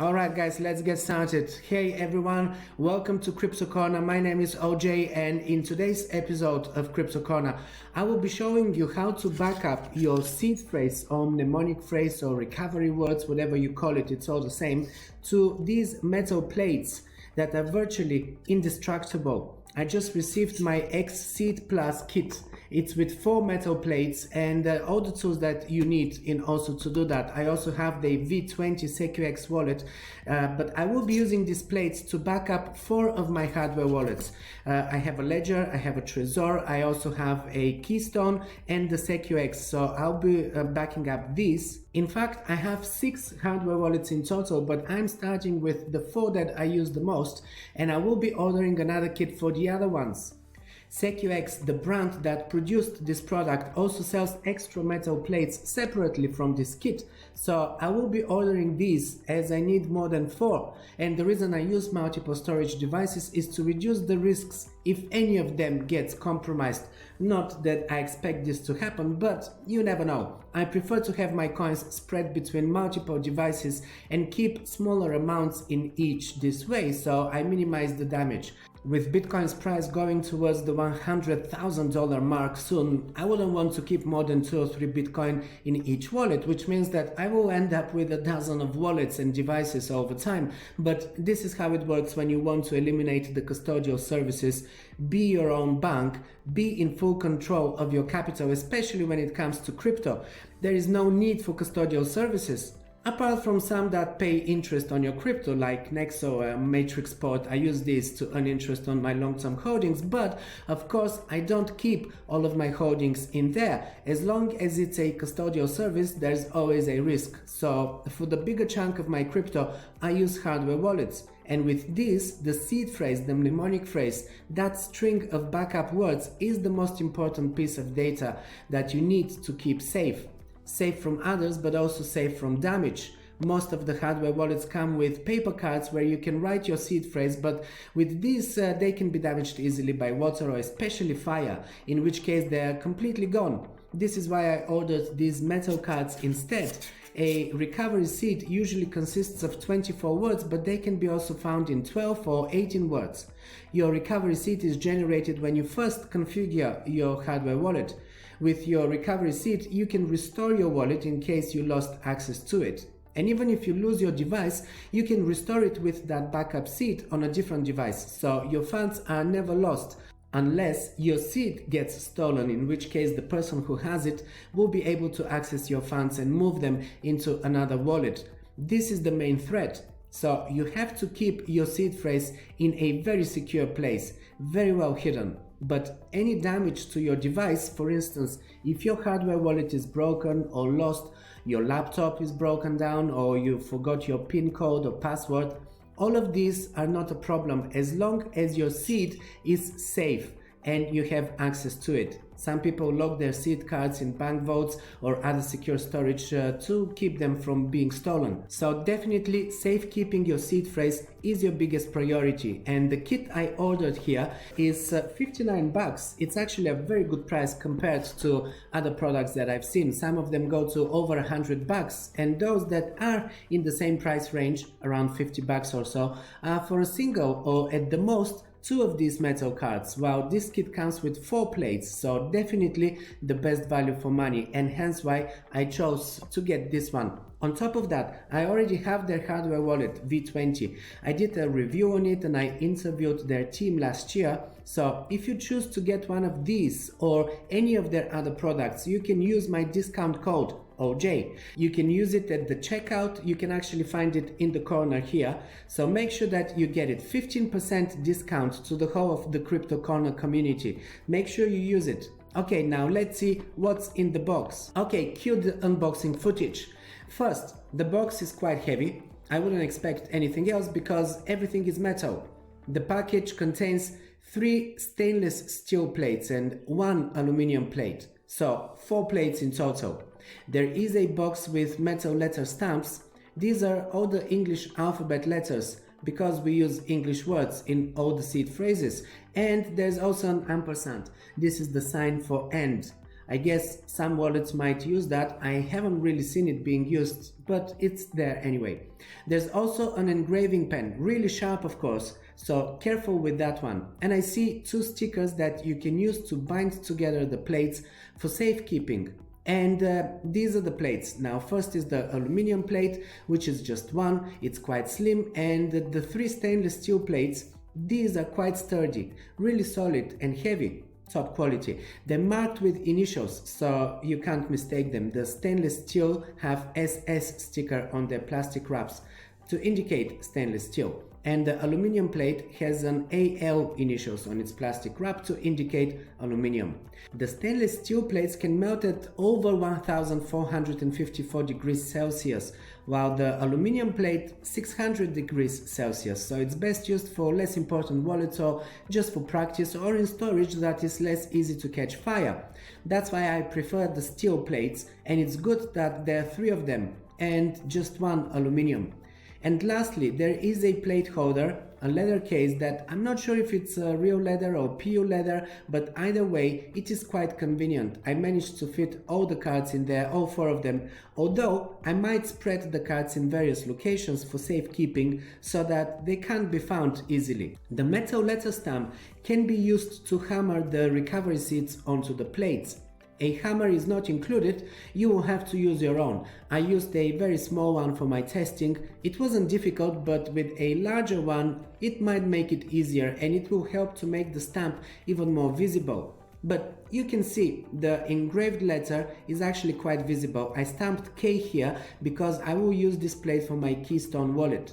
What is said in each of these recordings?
Alright guys, let's get started. Hey everyone, welcome to Crypto Corner. My name is OJ, and in today's episode of Crypto Corner, I will be showing you how to back up your seed phrase or mnemonic phrase or recovery words, whatever you call it, it's all the same, to these metal plates that are virtually indestructible. I just received my xSeed Plus kit. It's with 4 metal plates and all the tools that you need in also to do that. I also have the V20 SecuX wallet, but I will be using these plates to back up 4 of my hardware wallets. I have a Ledger, I have a Trezor, I also have a Keystone and the SecuX, so I'll be backing up these. In fact, I have 6 hardware wallets in total, but I'm starting with the 4 that I use the most, and I will be ordering another kit for the other ones. SecuX, the brand that produced this product, also sells extra metal plates separately from this kit, so I will be ordering these as I need more than 4, and the reason I use multiple storage devices is to reduce the risks if any of them gets compromised. Not that I expect this to happen, but you never know. I prefer to have my coins spread between multiple devices and keep smaller amounts in each this way, so I minimize the damage. With Bitcoin's price going towards the $100,000 mark soon, I wouldn't want to keep more than 2 or 3 Bitcoin in each wallet, which means that I will end up with a dozen of wallets and devices over time. But this is how it works when you want to eliminate the custodial services, be your own bank, be in full control of your capital, especially when it comes to crypto. There is no need for custodial services. Apart from some that pay interest on your crypto, like Nexo, Matrixport, I use these to earn interest on my long-term holdings, but of course I don't keep all of my holdings in there. As long as it's a custodial service, there's always a risk. So for the bigger chunk of my crypto, I use hardware wallets. And with this, the seed phrase, the mnemonic phrase, that string of backup words is the most important piece of data that you need to keep safe. Safe from others, but also safe from damage. Most of the hardware wallets come with paper cards where you can write your seed phrase, but with these they can be damaged easily by water or especially fire, in which case they are completely gone. This is why I ordered these metal cards instead. A recovery seed usually consists of 24 words, but they can be also found in 12 or 18 words. Your recovery seed is generated when you first configure your hardware wallet. With your recovery seed, you can restore your wallet in case you lost access to it. And even if you lose your device, you can restore it with that backup seed on a different device, so your funds are never lost. Unless your seed gets stolen, in which case the person who has it will be able to access your funds and move them into another wallet. This is the main threat. So you have to keep your seed phrase in a very secure place, very well hidden. But any damage to your device, for instance, if your hardware wallet is broken or lost, your laptop is broken down, or you forgot your PIN code or password, all of these are not a problem as long as your seed is safe and you have access to it. Some people lock their seed cards in bank vaults or other secure storage to keep them from being stolen. So definitely safekeeping your seed phrase is your biggest priority, and the kit I ordered here is $59. It's actually a very good price compared to other products that I've seen. Some of them go to over $100, and those that are in the same price range, around $50 or so, are for a single or at the most 2 of these metal cards, while this kit comes with 4 plates, so definitely the best value for money, and hence why I chose to get this one. On top of that, I already have their hardware wallet, V20. I did a review on it and I interviewed their team last year, so if you choose to get one of these or any of their other products, you can use my discount code OJ. You can use it at the checkout. You can actually find it in the corner here. So make sure that you get it. 15% discount to the whole of the Crypto Corner community. Make sure you use it. Okay, now let's see what's in the box. Okay, cue the unboxing footage. First, the box is quite heavy. I wouldn't expect anything else because everything is metal. The package contains 3 stainless steel plates and 1 aluminum plate. So 4 plates in total. There is a box with metal letter stamps. These are all the English alphabet letters because we use English words in all the seed phrases. And there's also an ampersand. This is the sign for and. I guess some wallets might use that. I haven't really seen it being used, but it's there anyway. There's also an engraving pen, really sharp of course, so careful with that one. And I see 2 stickers that you can use to bind together the plates for safekeeping. And these are the plates. Now first is the aluminum plate, which is just one, it's quite slim, and the 3 stainless steel plates, these are quite sturdy, really solid and heavy, top quality. They're marked with initials, so you can't mistake them. The stainless steel have SS sticker on their plastic wraps to indicate stainless steel, and the aluminum plate has an AL initials on its plastic wrap to indicate aluminum. The stainless steel plates can melt at over 1454 degrees Celsius, while the aluminum plate 600 degrees Celsius, so it's best used for less important wallets or just for practice or in storage that is less easy to catch fire. That's why I prefer the steel plates, and it's good that there are 3 of them and just 1 aluminum. And lastly, there is a plate holder, a leather case that I'm not sure if it's real leather or PU leather, but either way it is quite convenient. I managed to fit all the cards in there, all 4 of them, although I might spread the cards in various locations for safekeeping so that they can't be found easily. The metal letter stamp can be used to hammer the recovery seeds onto the plates. A hammer is not included, you will have to use your own. I used a very small one for my testing. It wasn't difficult, but with a larger one it might make it easier, and it will help to make the stamp even more visible. But you can see the engraved letter is actually quite visible. I stamped K here because I will use this plate for my Keystone wallet.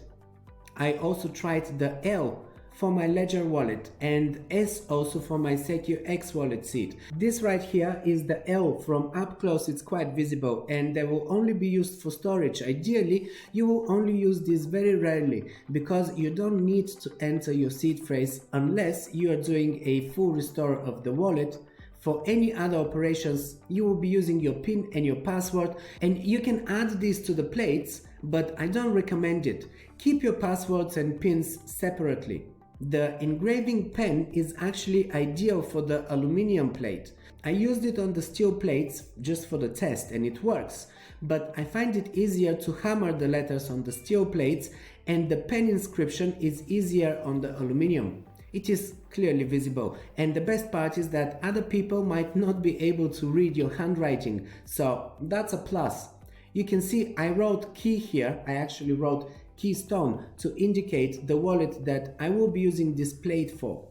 I also tried the L for my Ledger wallet and S also for my SecuX wallet seed. This right here is the L. From up close it's quite visible, and they will only be used for storage. Ideally you will only use this very rarely because you don't need to enter your seed phrase unless you are doing a full restore of the wallet. For any other operations you will be using your PIN and your password, and you can add these to the plates, but I don't recommend it. Keep your passwords and PINs separately. The engraving pen is actually ideal for the aluminum plate. I used it on the steel plates just for the test and it works, but I find it easier to hammer the letters on the steel plates, and the pen inscription is easier on the aluminum. It is clearly visible, and the best part is that other people might not be able to read your handwriting, so that's a plus. You can see I wrote key here. I actually wrote Keystone to indicate the wallet that I will be using this plate for.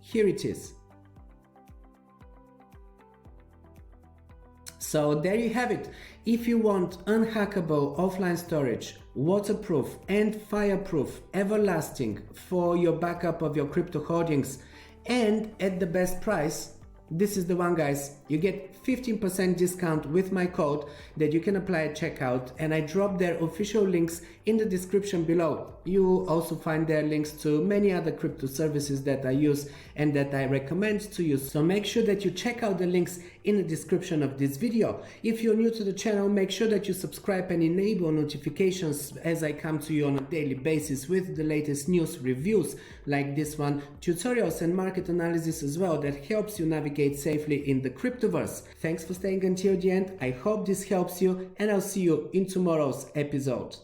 Here it is. So there you have it. If you want unhackable offline storage, waterproof and fireproof, everlasting for your backup of your crypto holdings, and at the best price, this is the one, guys. You get 15% discount with my code that you can apply at checkout, and I drop their official links in the description below. You will also find their links to many other crypto services that I use and that I recommend to you. So make sure that you check out the links in the description of this video. If you're new to the channel, make sure that you subscribe and enable notifications as I come to you on a daily basis with the latest news, reviews like this one, tutorials and market analysis as well that helps you navigate safely in the cryptoverse. Thanks for staying until the end. I hope this helps you, and I'll see you in tomorrow's episode.